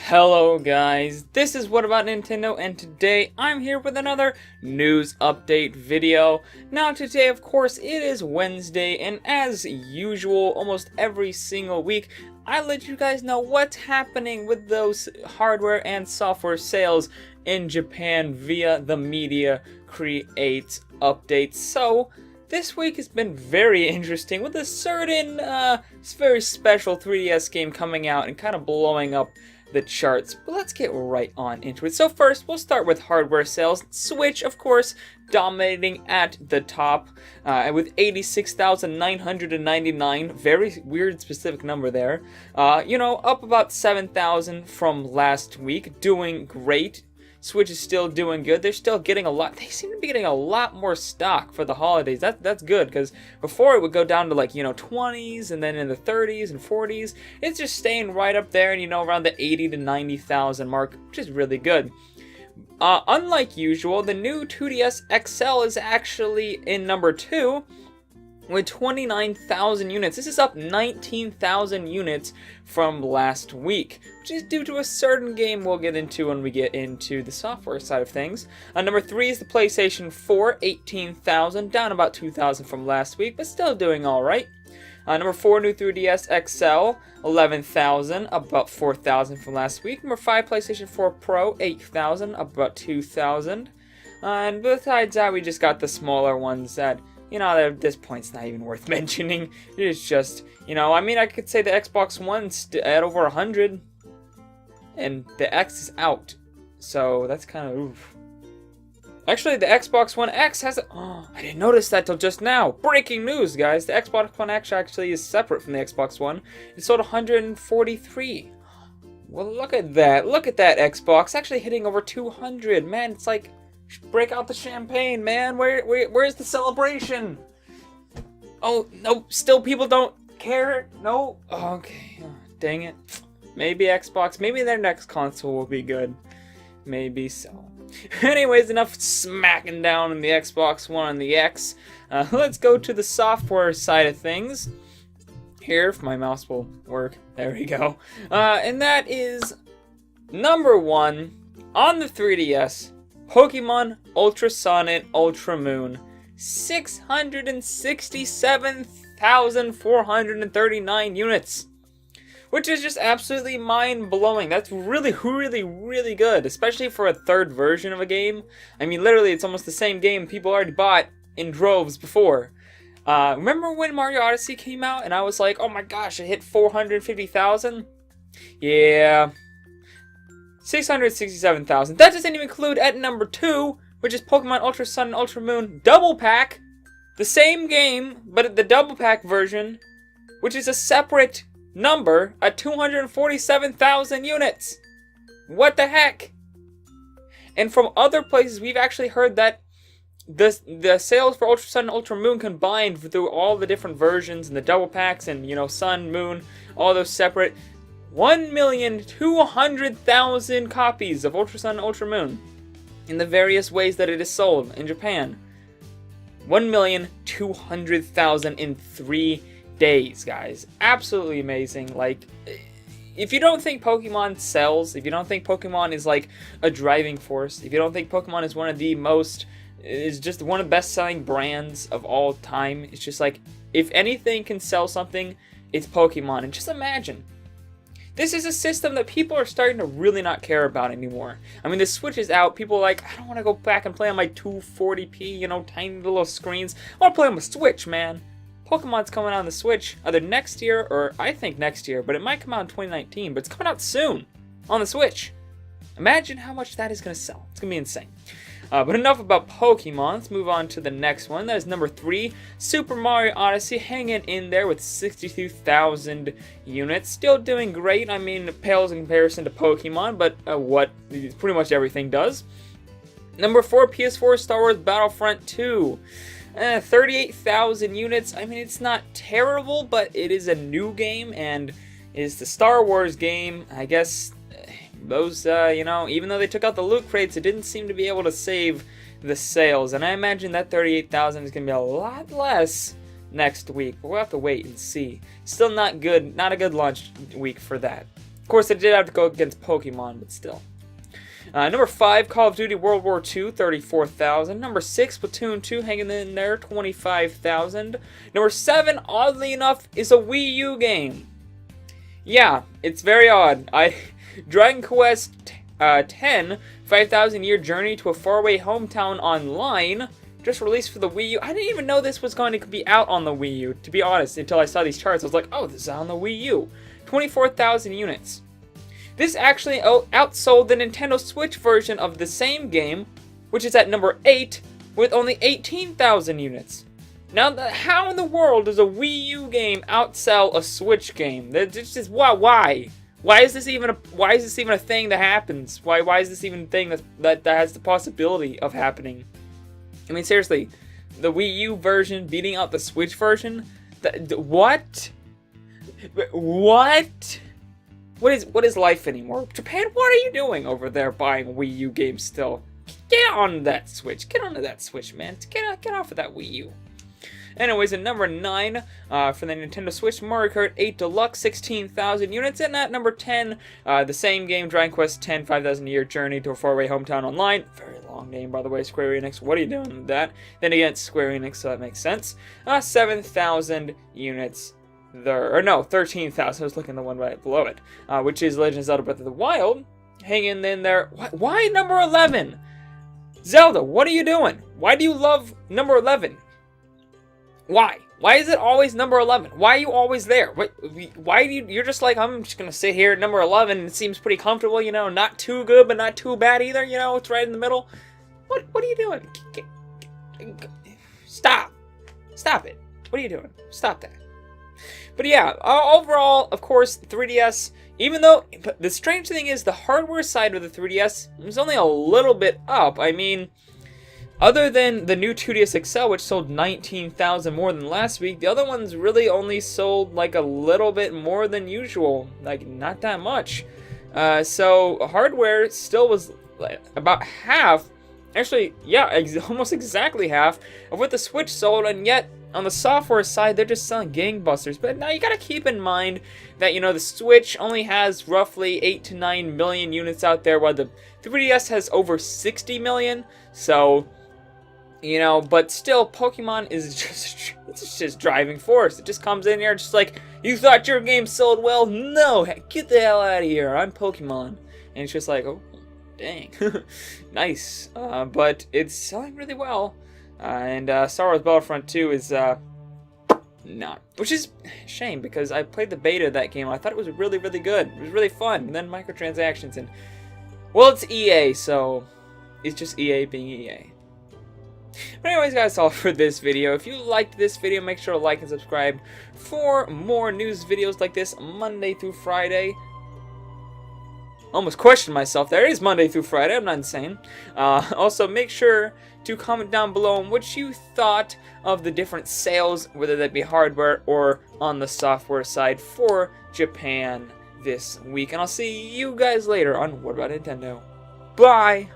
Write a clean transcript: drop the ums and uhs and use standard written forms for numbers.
Hello guys, this is What About Nintendo, and today I'm here with another news update video. Now today, of course, it is Wednesday, and as usual, almost every single week, I let you guys know what's happening with those hardware and software sales in Japan via the media creates updates. So, this week has been very interesting with a certain, very special 3DS game coming out and kind of blowing up the charts, but let's get right on into it. So first, we'll start with hardware sales. Switch, of course, dominating at the top with 86,999. Very weird specific number there. Up about 7,000 from last week. Doing great. Switch is still doing good. They're still getting a lot. They seem to be getting a lot more stock for the holidays. That's good, because before it would go down to 20s and then in the 30s and 40s. It's just staying right up there and around the 80 to 90,000 mark, which is really good. Unlike usual, the new 2DS XL is actually in number 2 with 29,000 units. This is up 19,000 units from last week, which is due to a certain game we'll get into when we get into the software side of things. Number 3 is the PlayStation 4, 18,000, down about 2,000 from last week, but still doing alright. Number 4, new 3DS XL, 11,000, about 4,000 from last week. Number 5, PlayStation 4 Pro, 8,000, up about 2,000. And besides that, we just got the smaller ones that at this point, it's not even worth mentioning. It's just, I could say the Xbox One's at over 100, and the X is out. So that's kind of oof. Actually, the Xbox One X has I didn't notice that till just now. Breaking news, guys. The Xbox One X actually is separate from the Xbox One. It sold 143. Well, look at that. Look at that Xbox. Actually hitting over 200. Man, it's like, break out the champagne, man. Where's the celebration? Oh, no, still people don't care? No? Okay, dang it. Maybe Xbox, maybe their next console will be good. Maybe so. Anyways, enough smacking down on the Xbox One and the X. Let's go to the software side of things. Here, if my mouse will work. There we go. And that is number 1 on the 3DS. Pokemon Ultra Sun and Ultra Moon, 667,439 units, which is just absolutely mind-blowing. That's really, really, really good, especially for a third version of a game. I mean, literally, it's almost the same game people already bought in droves before. Remember when Mario Odyssey came out and I was like, oh my gosh, it hit 450,000? Yeah. 667,000. That doesn't even include at number 2, which is Pokemon Ultra Sun and Ultra Moon Double Pack. The same game, but the Double Pack version, which is a separate number at 247,000 units. What the heck? And from other places, we've actually heard that the sales for Ultra Sun and Ultra Moon combined through all the different versions and the Double Packs and, Sun, Moon, all those separate, 1,200,000 copies of Ultra Sun and Ultra Moon in the various ways that it is sold in Japan. 1,200,000 in 3 days, guys. Absolutely amazing. Like, if you don't think Pokemon sells, if you don't think Pokemon is like a driving force, if you don't think Pokemon is is just one of the best-selling brands of all time, it's just like, if anything can sell something, it's Pokemon. And just imagine, this is a system that people are starting to really not care about anymore. I mean, the Switch is out. People are like, I don't want to go back and play on my 240p, tiny little screens. I want to play on the Switch, man. Pokemon's coming out on the Switch either next year, or I think next year, but it might come out in 2019, but it's coming out soon on the Switch. Imagine how much that is going to sell. It's going to be insane. But enough about Pokemon. Let's move on to the next one. That is number 3, Super Mario Odyssey, hanging in there with 62,000 units. Still doing great. I mean, it pales in comparison to Pokemon, but what pretty much everything does. Number 4, PS4 Star Wars Battlefront 2. 38,000 units. I mean, it's not terrible, but it is a new game, and it's the Star Wars game. I guess those, even though they took out the loot crates, it didn't seem to be able to save the sales. And I imagine that 38,000 is going to be a lot less next week. But we'll have to wait and see. Still not good, not a good launch week for that. Of course, I did have to go against Pokemon, but still. Number 5, Call of Duty World War II, 34,000. Number 6, Splatoon 2, hanging in there, 25,000. Number 7, oddly enough, is a Wii U game. Yeah, it's very odd. Dragon Quest 10, 5,000 Year Journey to a Faraway Hometown Online, just released for the Wii U. I didn't even know this was going to be out on the Wii U, to be honest, until I saw these charts. I was like, oh, this is on the Wii U. 24,000 units. This actually outsold the Nintendo Switch version of the same game, which is at number 8, with only 18,000 units. Now, how in the world does a Wii U game outsell a Switch game? It's just, why? Why is this even a thing that happens? Why is this even a thing that has the possibility of happening? I mean, seriously, the Wii U version beating out the Switch version? What? What? What is life anymore? Japan, what are you doing over there buying Wii U games still? Get on that Switch. Get onto that Switch, man. Get off of that Wii U. Anyways, at number 9, for the Nintendo Switch, Mario Kart 8 Deluxe, 16,000 units. And at number 10, the same game, Dragon Quest 10, 5,000 Year Journey to a Faraway Hometown Online. Very long name, by the way, Square Enix. What are you doing with that? Then again, it's Square Enix, so that makes sense. 7,000 units there. Or no, 13,000. I was looking at the one right below it, which is Legend of Zelda Breath of the Wild. Hanging in there. Why number 11? Zelda, what are you doing? Why do you love number 11? Why? Why is it always number 11? Why are you always there? Why do you're just like, I'm just gonna sit here at number 11 and it seems pretty comfortable, you know, not too good but not too bad either, you know, it's right in the middle. What are you doing? Stop it. What are you doing? Stop that. But yeah, overall, of course, 3DS, even though, but the strange thing is the hardware side of the 3DS is only a little bit up. I mean, other than the new 2DS XL, which sold 19,000 more than last week, the other ones really only sold like a little bit more than usual. Like, not that much. So, hardware still was like about half. Actually, yeah, almost exactly half of what the Switch sold, and yet, on the software side, they're just selling gangbusters. But now you gotta keep in mind that, you know, the Switch only has roughly 8 to 9 million units out there, while the 3DS has over 60 million. So, you know, but still, Pokemon is just driving force. It just comes in here just like, you thought your game sold well? No, get the hell out of here. I'm Pokemon. And it's just like, oh, dang. Nice. But it's selling really well. And Star Wars Battlefront 2 is not. Which is a shame, because I played the beta of that game. I thought it was really, really good. It was really fun. And then microtransactions and, well, it's EA, so it's just EA being EA. But anyways, guys, that's all for this video. If you liked this video, make sure to like and subscribe for more news videos like this Monday through Friday. Almost questioned myself there. It is Monday through Friday. I'm not insane. Also, make sure to comment down below on what you thought of the different sales, whether that be hardware or on the software side for Japan this week. And I'll see you guys later on What About Nintendo. Bye!